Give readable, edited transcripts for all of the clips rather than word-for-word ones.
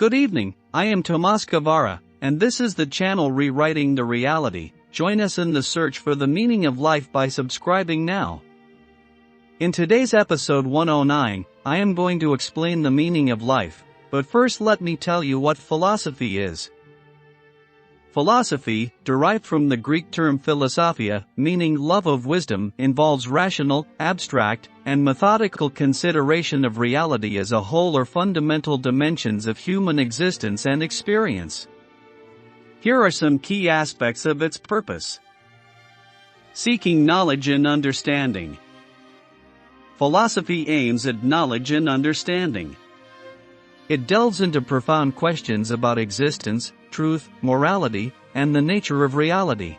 Good evening, I am Tomas Guevara, and this is the channel Rewriting the Reality. Join us in the search for the meaning of life by subscribing now. In today's episode 109, I am going to explain the meaning of life, but first let me tell you what philosophy is. Philosophy, derived from the Greek term philosophia, meaning love of wisdom, involves rational, abstract, and methodical consideration of reality as a whole or fundamental dimensions of human existence and experience. Here are some key aspects of its purpose. Seeking knowledge and understanding. Philosophy aims at knowledge and understanding. It delves into profound questions about existence, truth, morality, and the nature of reality.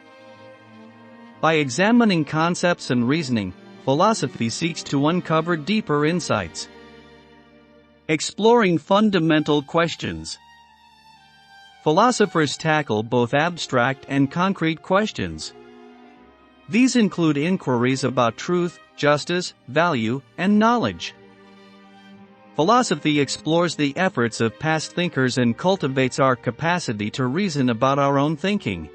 By examining concepts and reasoning, philosophy seeks to uncover deeper insights. Exploring fundamental questions. Philosophers tackle both abstract and concrete questions. These include inquiries about truth, justice, value, and knowledge. Philosophy explores the efforts of past thinkers and cultivates our capacity to reason about our own thinking.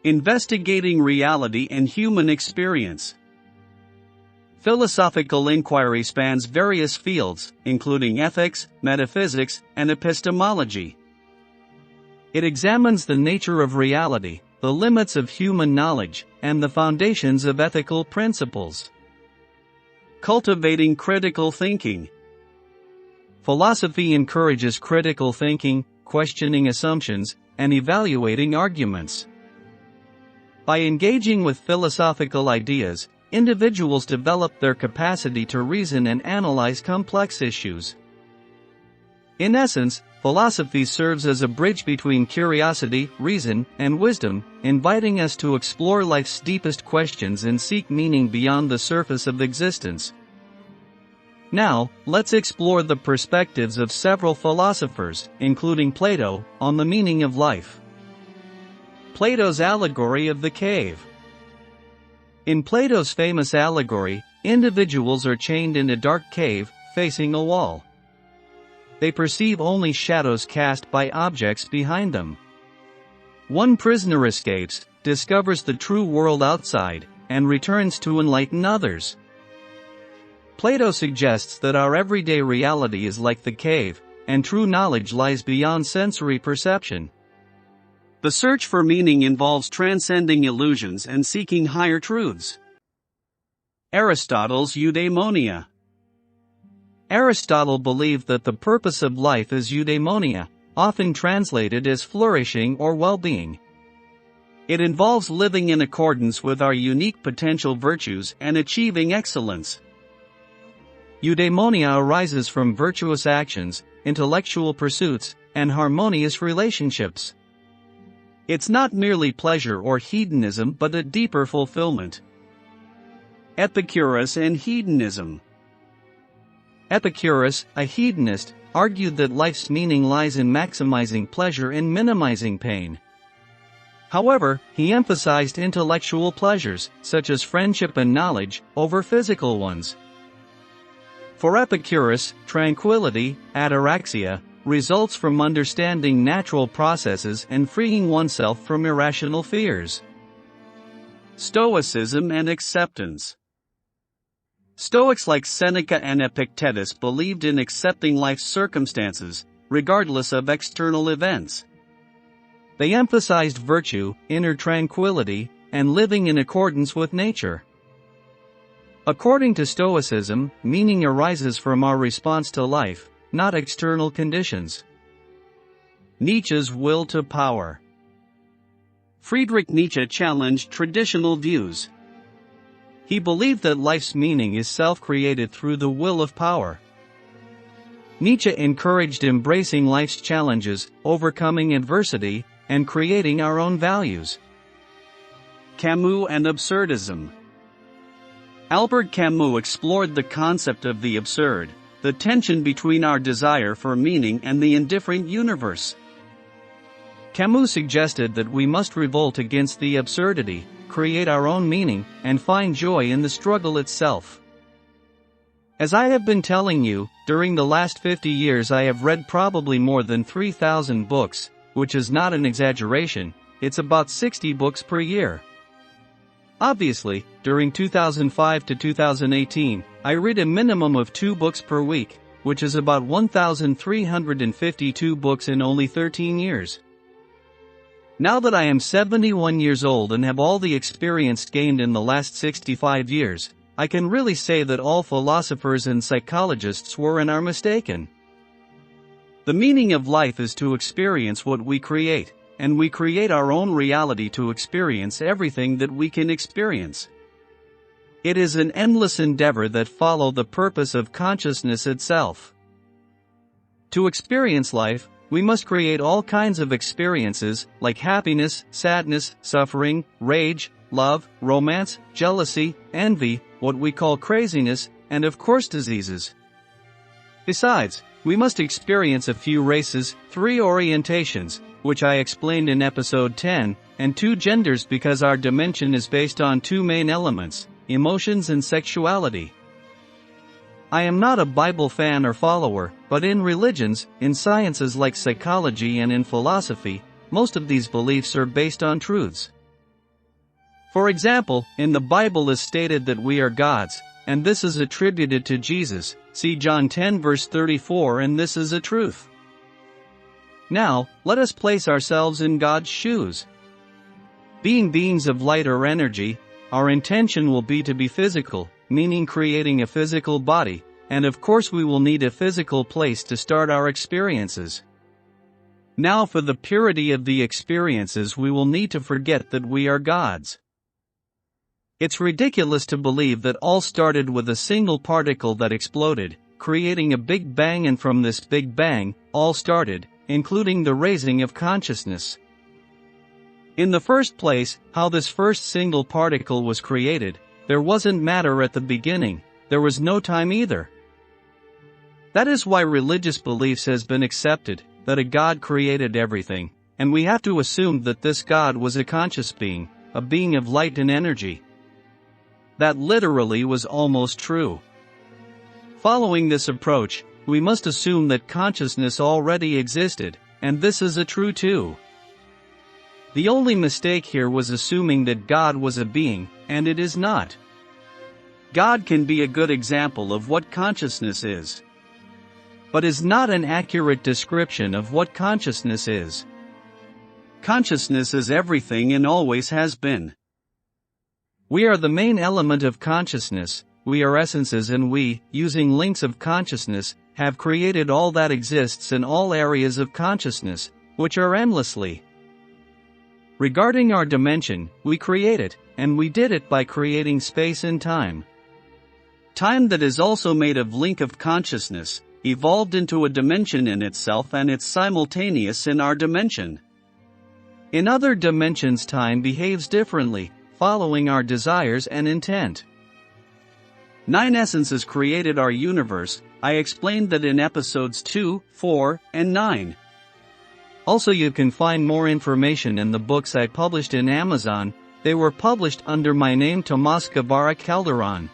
Investigating reality and human experience. Philosophical inquiry spans various fields, including ethics, metaphysics, and epistemology. It examines the nature of reality, the limits of human knowledge, and the foundations of ethical principles. Cultivating critical thinking. Philosophy encourages critical thinking, questioning assumptions, and evaluating arguments. By engaging with philosophical ideas, individuals develop their capacity to reason and analyze complex issues. In essence, philosophy serves as a bridge between curiosity, reason, and wisdom, inviting us to explore life's deepest questions and seek meaning beyond the surface of existence. Now, let's explore the perspectives of several philosophers, including Plato, on the meaning of life. Plato's allegory of the cave. In Plato's famous allegory, individuals are chained in a dark cave, facing a wall. They perceive only shadows cast by objects behind them. One prisoner escapes, discovers the true world outside, and returns to enlighten others. Plato suggests that our everyday reality is like the cave, and true knowledge lies beyond sensory perception. The search for meaning involves transcending illusions and seeking higher truths. Aristotle's eudaimonia. Aristotle believed that the purpose of life is eudaimonia, often translated as flourishing or well-being. It involves living in accordance with our unique potential virtues and achieving excellence. Eudaimonia arises from virtuous actions, intellectual pursuits, and harmonious relationships. It's not merely pleasure or hedonism but a deeper fulfillment. Epicurus and hedonism. Epicurus, a hedonist, argued that life's meaning lies in maximizing pleasure and minimizing pain. However, he emphasized intellectual pleasures, such as friendship and knowledge, over physical ones. For Epicurus, tranquility, ataraxia, results from understanding natural processes and freeing oneself from irrational fears. Stoicism and acceptance. Stoics like Seneca and Epictetus believed in accepting life's circumstances, regardless of external events. They emphasized virtue, inner tranquility, and living in accordance with nature. According to Stoicism, meaning arises from our response to life, not external conditions. Nietzsche's will to power. Friedrich Nietzsche challenged traditional views. He believed that life's meaning is self-created through the will of power. Nietzsche encouraged embracing life's challenges, overcoming adversity, and creating our own values. Camus and absurdism. Albert Camus explored the concept of the absurd, the tension between our desire for meaning and the indifferent universe. Camus suggested that we must revolt against the absurdity, create our own meaning, and find joy in the struggle itself. As I have been telling you, during the last 50 years I have read probably more than 3,000 books, which is not an exaggeration, it's about 60 books per year. Obviously, during 2005 to 2018, I read a minimum of 2 books per week, which is about 1,352 books in only 13 years. Now that I am 71 years old and have all the experience gained in the last 65 years, I can really say that all philosophers and psychologists were and are mistaken. The meaning of life is to experience what we create, and we create our own reality to experience everything that we can experience. It is an endless endeavor that follows the purpose of consciousness itself. To experience life, we must create all kinds of experiences, like happiness, sadness, suffering, rage, love, romance, jealousy, envy, what we call craziness, and of course diseases. Besides, we must experience a few races, 3 orientations, which I explained in episode 10, and 2 genders because our dimension is based on 2 main elements, emotions and sexuality. I am not a Bible fan or follower, but in religions, in sciences like psychology and in philosophy, most of these beliefs are based on truths. For example, in the Bible is stated that we are gods, and this is attributed to Jesus, see John 10 verse 34, and this is a truth. Now, let us place ourselves in God's shoes. Being beings of light or energy, our intention will be to be physical, meaning creating a physical body, and of course we will need a physical place to start our experiences. Now for the purity of the experiences we will need to forget that we are gods. It's ridiculous to believe that all started with a single particle that exploded, creating a Big Bang, and from this Big Bang, all started, including the raising of consciousness. In the first place, how this first single particle was created, there wasn't matter at the beginning, there was no time either. That is why religious beliefs has been accepted, that a God created everything, and we have to assume that this God was a conscious being, a being of light and energy. That literally was almost true. Following this approach, we must assume that consciousness already existed, and this is a true too. The only mistake here was assuming that God was a being, and it is not. God can be a good example of what consciousness is, but is not an accurate description of what consciousness is. Consciousness is everything and always has been. We are the main element of consciousness, we are essences, and we, using links of consciousness, have created all that exists in all areas of consciousness, which are endlessly. Regarding our dimension, we create it, and we did it by creating space and time. Time that is also made of link of consciousness, evolved into a dimension in itself, and it's simultaneous in our dimension. In other dimensions time behaves differently, following our desires and intent. 9 essences created our universe. I explained that in episodes 2, 4, and 9. Also you can find more information in the books I published in Amazon. They were published under my name, Tomas Guevara Calderon.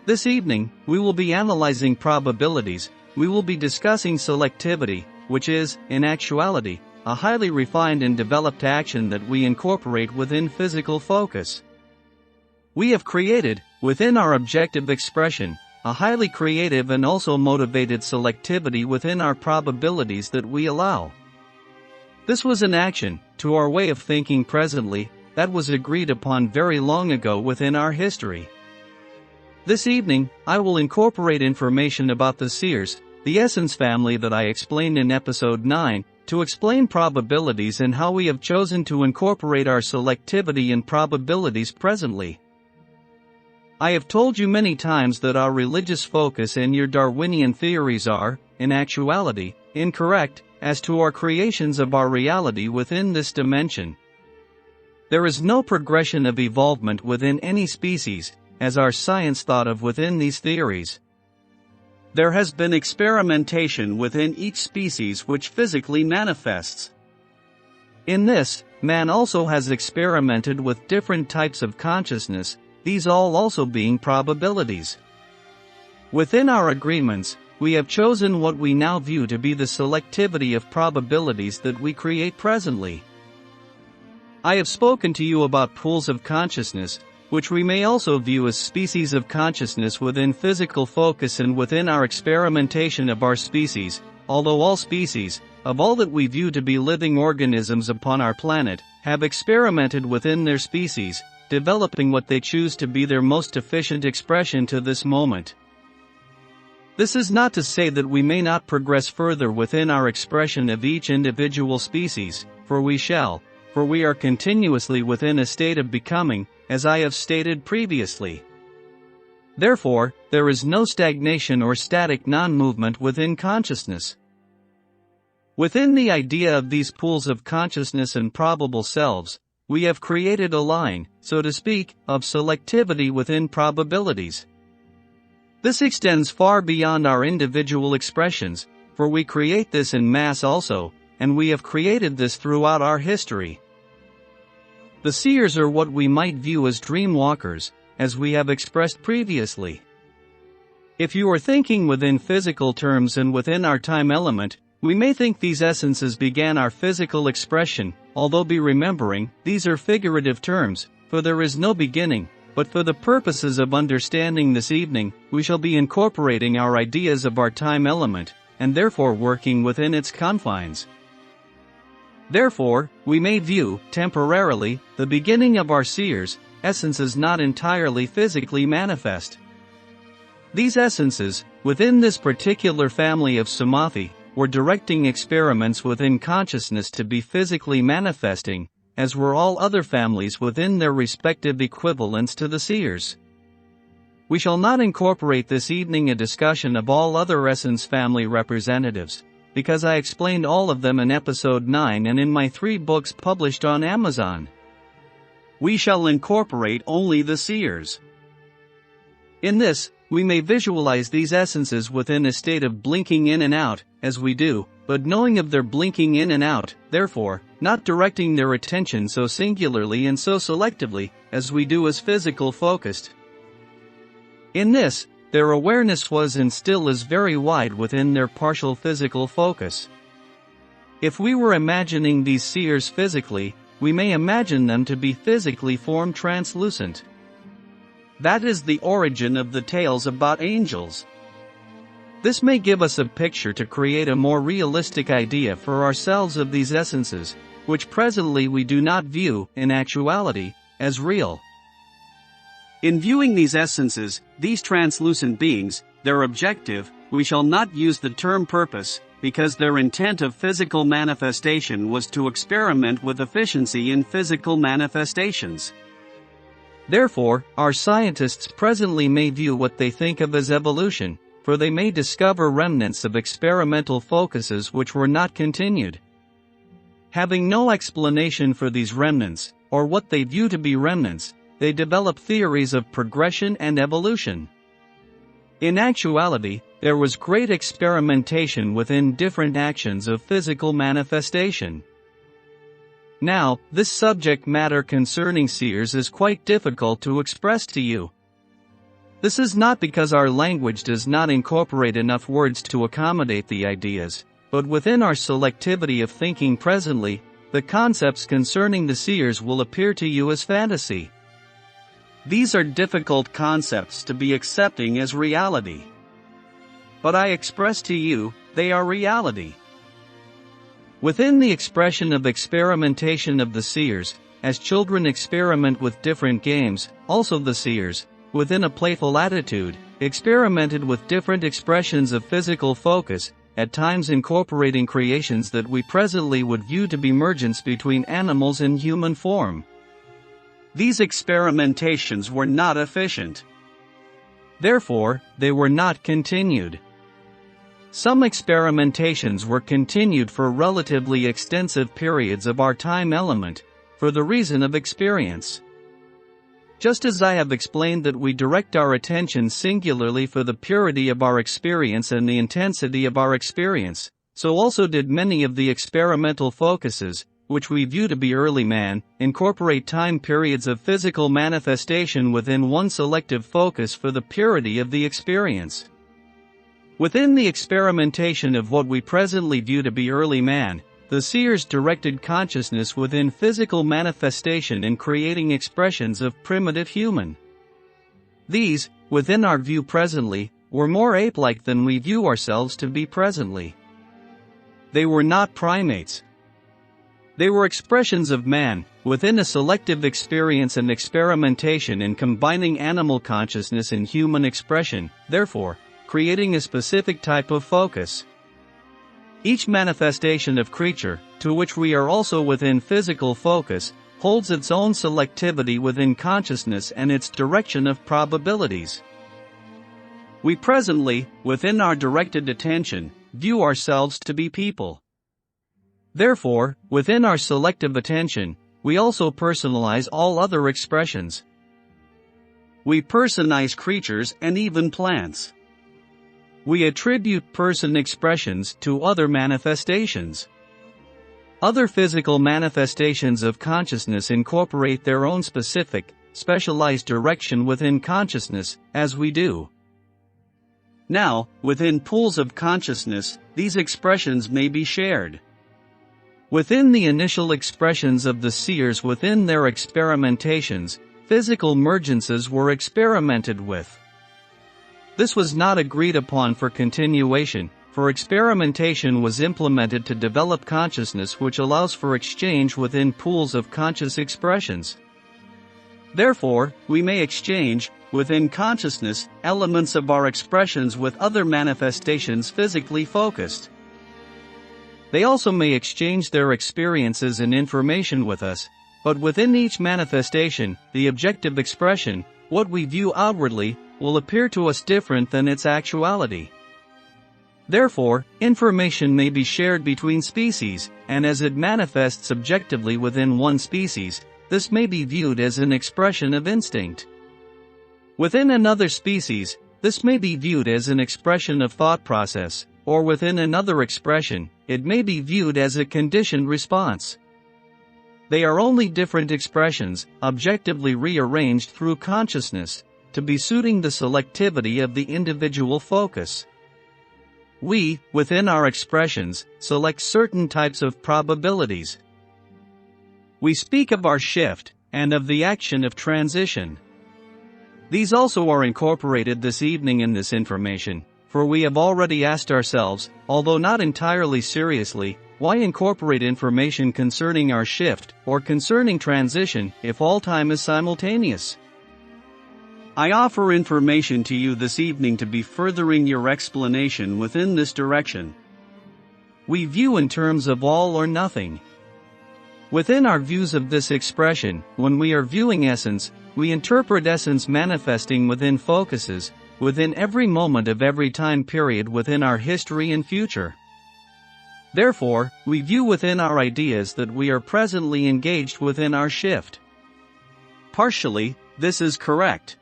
This evening, we will be analyzing probabilities. We will be discussing selectivity, which is, in actuality, a highly refined and developed action that we incorporate within physical focus. We have created, within our objective expression, a highly creative and also motivated selectivity within our probabilities that we allow. This was an action, to our way of thinking presently, that was agreed upon very long ago within our history. This evening, I will incorporate information about the seers, the essence family that I explained in episode 9, to explain probabilities and how we have chosen to incorporate our selectivity and probabilities presently. I have told you many times that our religious focus and your Darwinian theories are, in actuality, incorrect, as to our creations of our reality within this dimension. There is no progression of evolvement within any species, as our science thought of within these theories. There has been experimentation within each species which physically manifests. In this, man also has experimented with different types of consciousness, these all also being probabilities. Within our agreements, we have chosen what we now view to be the selectivity of probabilities that we create presently. I have spoken to you about pools of consciousness, which we may also view as species of consciousness within physical focus and within our experimentation of our species, although all species, of all that we view to be living organisms upon our planet, have experimented within their species, developing what they choose to be their most efficient expression to this moment. This is not to say that we may not progress further within our expression of each individual species, for we shall, for we are continuously within a state of becoming, as I have stated previously. Therefore, there is no stagnation or static non-movement within consciousness. Within the idea of these pools of consciousness and probable selves, we have created a line, so to speak, of selectivity within probabilities. This extends far beyond our individual expressions, for we create this in mass also, and we have created this throughout our history. The seers are what we might view as dream walkers, as we have expressed previously. If you are thinking within physical terms and within our time element, we may think these essences began our physical expression, although be remembering, these are figurative terms, for there is no beginning, but for the purposes of understanding this evening, we shall be incorporating our ideas of our time element, and therefore working within its confines. Therefore, we may view, temporarily, the beginning of our seers, essences not entirely physically manifest. These essences, within this particular family of Samadhi, were directing experiments within consciousness to be physically manifesting, as were all other families within their respective equivalents to the seers. We shall not incorporate this evening a discussion of all other essence family representatives, because I explained all of them in episode 9 and in my 3 books published on Amazon. We shall incorporate only the seers. In this, we may visualize these essences within a state of blinking in and out, as we do, but knowing of their blinking in and out, therefore, not directing their attention so singularly and so selectively, as we do as physical focused. In this, their awareness was and still is very wide within their partial physical focus. If we were imagining these seers physically, we may imagine them to be physically formed translucent. That is the origin of the tales about angels. This may give us a picture to create a more realistic idea for ourselves of these essences, which presently we do not view, in actuality, as real. In viewing these essences, these translucent beings, their objective, we shall not use the term purpose, because their intent of physical manifestation was to experiment with efficiency in physical manifestations. Therefore, our scientists presently may view what they think of as evolution, for they may discover remnants of experimental focuses which were not continued. Having no explanation for these remnants, or what they view to be remnants, they develop theories of progression and evolution. In actuality, there was great experimentation within different actions of physical manifestation. Now, this subject matter concerning seers is quite difficult to express to you. This is not because our language does not incorporate enough words to accommodate the ideas, but within our selectivity of thinking presently, the concepts concerning the seers will appear to you as fantasy. These are difficult concepts to be accepting as reality. But I express to you, they are reality. Within the expression of experimentation of the seers, as children experiment with different games, also the seers, within a playful attitude, experimented with different expressions of physical focus, at times incorporating creations that we presently would view to be mergence between animals and human form. These experimentations were not efficient. Therefore, they were not continued. Some experimentations were continued for relatively extensive periods of our time element, for the reason of experience. Just as I have explained that we direct our attention singularly for the purity of our experience and the intensity of our experience, so also did many of the experimental focuses, which we view to be early man, incorporate time periods of physical manifestation within one selective focus for the purity of the experience. Within the experimentation of what we presently view to be early man, the seers directed consciousness within physical manifestation in creating expressions of primitive human. These, within our view presently, were more ape-like than we view ourselves to be presently. They were not primates. They were expressions of man, within a selective experience and experimentation in combining animal consciousness and human expression, therefore, creating a specific type of focus. Each manifestation of creature, to which we are also within physical focus, holds its own selectivity within consciousness and its direction of probabilities. We presently, within our directed attention, view ourselves to be people. Therefore, within our selective attention, we also personalize all other expressions. We personize creatures and even plants. We attribute person expressions to other manifestations. Other physical manifestations of consciousness incorporate their own specific, specialized direction within consciousness, as we do. Now, within pools of consciousness, these expressions may be shared. Within the initial expressions of the seers within their experimentations, physical mergences were experimented with. This was not agreed upon for continuation, for experimentation was implemented to develop consciousness which allows for exchange within pools of conscious expressions. Therefore, we may exchange, within consciousness, elements of our expressions with other manifestations physically focused. They also may exchange their experiences and information with us, but within each manifestation, the objective expression, what we view outwardly, will appear to us different than its actuality. Therefore, information may be shared between species, and as it manifests objectively within one species, this may be viewed as an expression of instinct. Within another species, this may be viewed as an expression of thought process, or within another expression, it may be viewed as a conditioned response. They are only different expressions, objectively rearranged through consciousness, to be suiting the selectivity of the individual focus. We, within our expressions, select certain types of probabilities. We speak of our shift, and of the action of transition. These also are incorporated this evening in this information, for we have already asked ourselves, although not entirely seriously, why incorporate information concerning our shift, or concerning transition, if all time is simultaneous? I offer information to you this evening to be furthering your explanation within this direction. We view in terms of all or nothing. Within our views of this expression, when we are viewing essence, we interpret essence manifesting within focuses, within every moment of every time period within our history and future. Therefore, we view within our ideas that we are presently engaged within our shift. Partially, this is correct.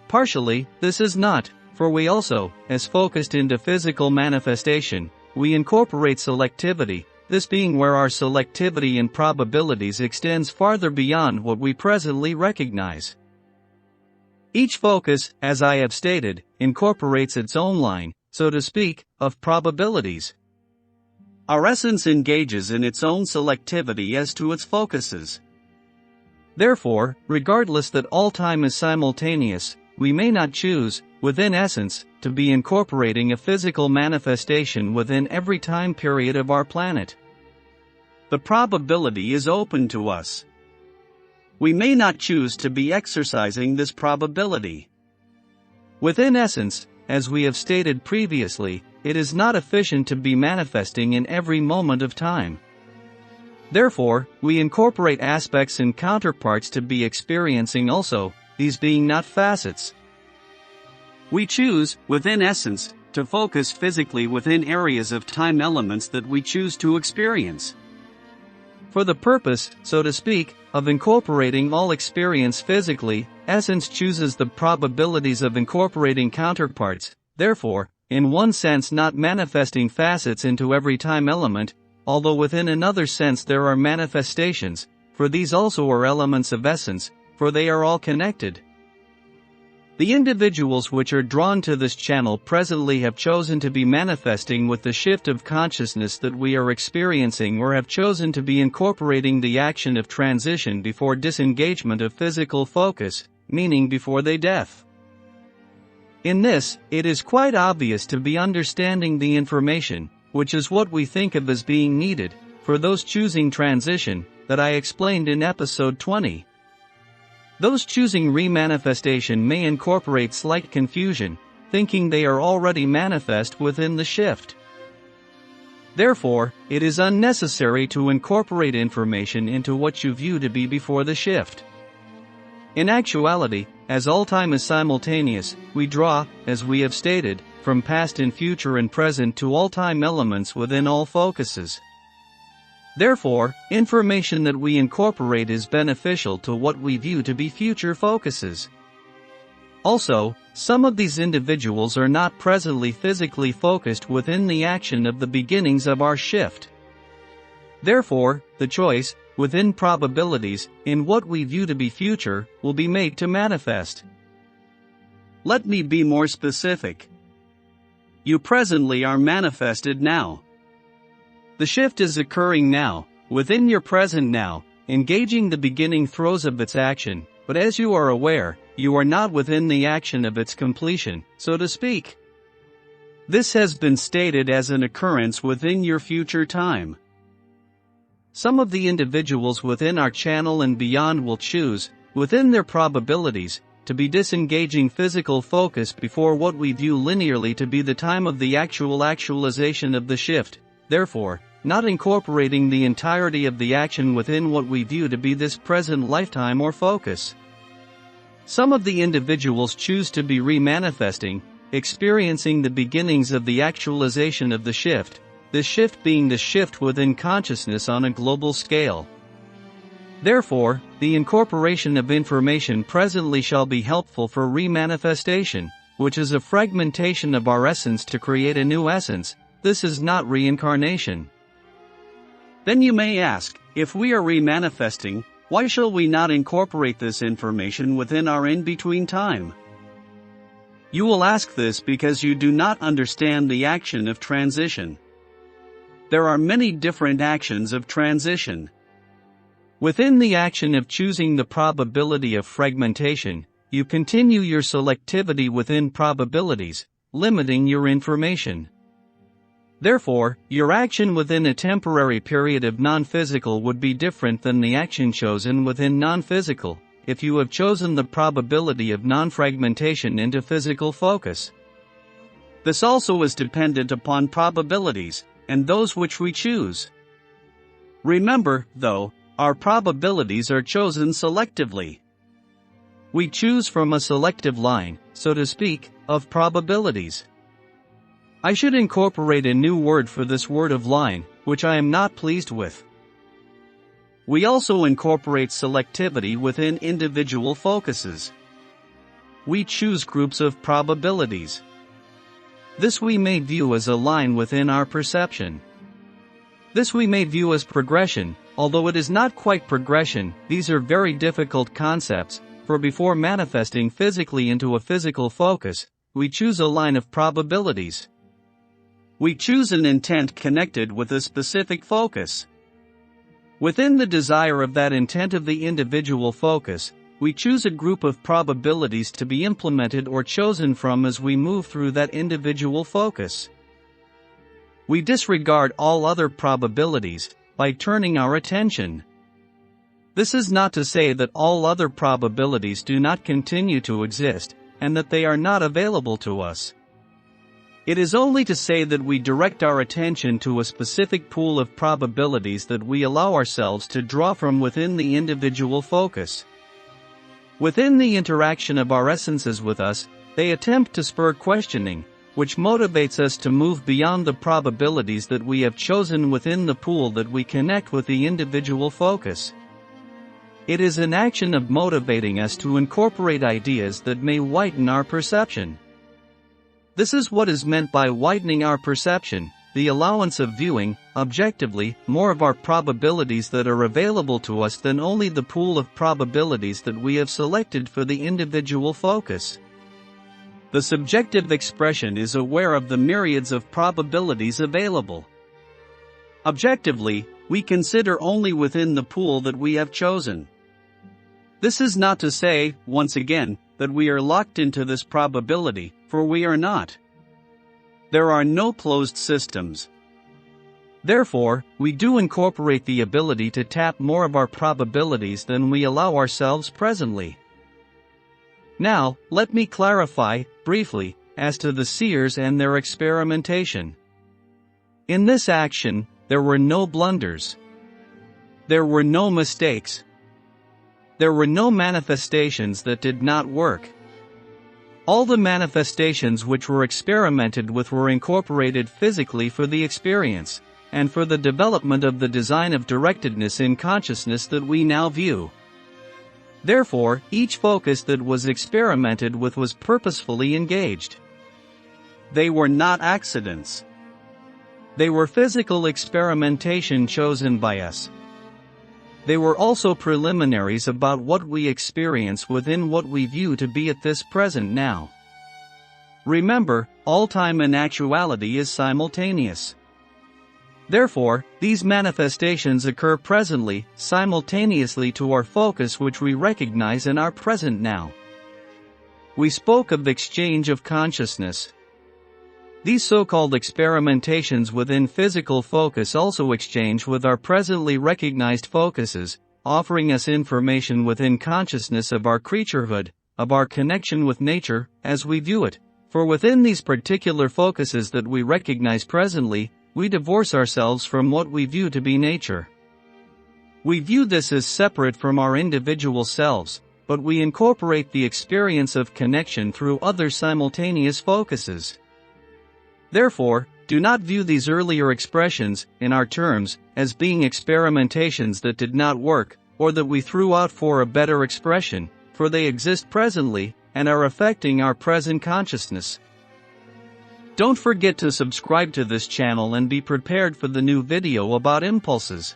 Partially, this is not, for we also, as focused into physical manifestation, we incorporate selectivity, this being where our selectivity and probabilities extends farther beyond what we presently recognize. Each focus, as I have stated, incorporates its own line, so to speak, of probabilities. Our essence engages in its own selectivity as to its focuses. Therefore, regardless that all time is simultaneous, we may not choose, within essence, to be incorporating a physical manifestation within every time period of our planet. The probability is open to us. We may not choose to be exercising this probability. Within essence, as we have stated previously, it is not efficient to be manifesting in every moment of time. Therefore, we incorporate aspects and counterparts to be experiencing also, these being not facets. We choose, within essence, to focus physically within areas of time elements that we choose to experience. For the purpose, so to speak, of incorporating all experience physically, essence chooses the probabilities of incorporating counterparts, therefore, in one sense not manifesting facets into every time element, although within another sense there are manifestations, for these also are elements of essence, for they are all connected. The individuals which are drawn to this channel presently have chosen to be manifesting with the shift of consciousness that we are experiencing, or have chosen to be incorporating the action of transition before disengagement of physical focus, meaning before they death. In this, it is quite obvious to be understanding the information, which is what we think of as being needed, for those choosing transition, that I explained in episode 20. Those choosing remanifestation may incorporate slight confusion, thinking they are already manifest within the shift. Therefore, it is unnecessary to incorporate information into what you view to be before the shift. In actuality, as all time is simultaneous, we draw, as we have stated, from past and future and present to all time elements within all focuses. Therefore, information that we incorporate is beneficial to what we view to be future focuses. Also, some of these individuals are not presently physically focused within the action of the beginnings of our shift. Therefore, the choice, within probabilities, in what we view to be future, will be made to manifest. Let me be more specific. You presently are manifested now. The shift is occurring now, within your present now, engaging the beginning throes of its action, but as you are aware, you are not within the action of its completion, so to speak. This has been stated as an occurrence within your future time. Some of the individuals within our channel and beyond will choose, within their probabilities, to be disengaging physical focus before what we view linearly to be the time of the actual actualization of the shift, therefore, not incorporating the entirety of the action within what we view to be this present lifetime or focus. Some of the individuals choose to be remanifesting, experiencing the beginnings of the actualization of the shift, this shift being the shift within consciousness on a global scale. Therefore, the incorporation of information presently shall be helpful for remanifestation, which is a fragmentation of our essence to create a new essence. This is not reincarnation. Then you may ask, if we are remanifesting, why shall we not incorporate this information within our in-between time? You will ask this because you do not understand the action of transition. There are many different actions of transition. Within the action of choosing the probability of fragmentation, you continue your selectivity within probabilities, limiting your information. Therefore, your action within a temporary period of non-physical would be different than the action chosen within non-physical, if you have chosen the probability of non-fragmentation into physical focus. This also is dependent upon probabilities, and those which we choose. Remember, though, our probabilities are chosen selectively. We choose from a selective line, so to speak, of probabilities. I should incorporate a new word for this word of line, which I am not pleased with. We also incorporate selectivity within individual focuses. We choose groups of probabilities. This we may view as a line within our perception. This we may view as progression, although it is not quite progression. These are very difficult concepts, for before manifesting physically into a physical focus, we choose a line of probabilities. We choose an intent connected with a specific focus. Within the desire of that intent of the individual focus, we choose a group of probabilities to be implemented or chosen from as we move through that individual focus. We disregard all other probabilities by turning our attention. This is not to say that all other probabilities do not continue to exist, and that they are not available to us. It is only to say that we direct our attention to a specific pool of probabilities that we allow ourselves to draw from within the individual focus. Within the interaction of our essences with us, they attempt to spur questioning, which motivates us to move beyond the probabilities that we have chosen within the pool that we connect with the individual focus. It is an action of motivating us to incorporate ideas that may whiten our perception. This is what is meant by widening our perception, the allowance of viewing, objectively, more of our probabilities that are available to us than only the pool of probabilities that we have selected for the individual focus. The subjective expression is aware of the myriads of probabilities available. Objectively, we consider only within the pool that we have chosen. This is not to say, once again, that we are locked into this probability, for we are not. There are no closed systems. Therefore, we do incorporate the ability to tap more of our probabilities than we allow ourselves presently. Now, let me clarify, briefly, as to the seers and their experimentation. In this action, there were no blunders. There were no mistakes. There were no manifestations that did not work. All the manifestations which were experimented with were incorporated physically for the experience, and for the development of the design of directedness in consciousness that we now view. Therefore, each focus that was experimented with was purposefully engaged. They were not accidents. They were physical experimentation chosen by us. They were also preliminaries about what we experience within what we view to be at this present now. Remember, all time in actuality is simultaneous. Therefore, these manifestations occur presently, simultaneously to our focus which we recognize in our present now. We spoke of exchange of consciousness. These so-called experimentations within physical focus also exchange with our presently recognized focuses, offering us information within consciousness of our creaturehood, of our connection with nature, as we view it, for within these particular focuses that we recognize presently, we divorce ourselves from what we view to be nature. We view this as separate from our individual selves, but we incorporate the experience of connection through other simultaneous focuses. Therefore, do not view these earlier expressions, in our terms, as being experimentations that did not work, or that we threw out for a better expression, for they exist presently, and are affecting our present consciousness. Don't forget to subscribe to this channel and be prepared for the new video about impulses.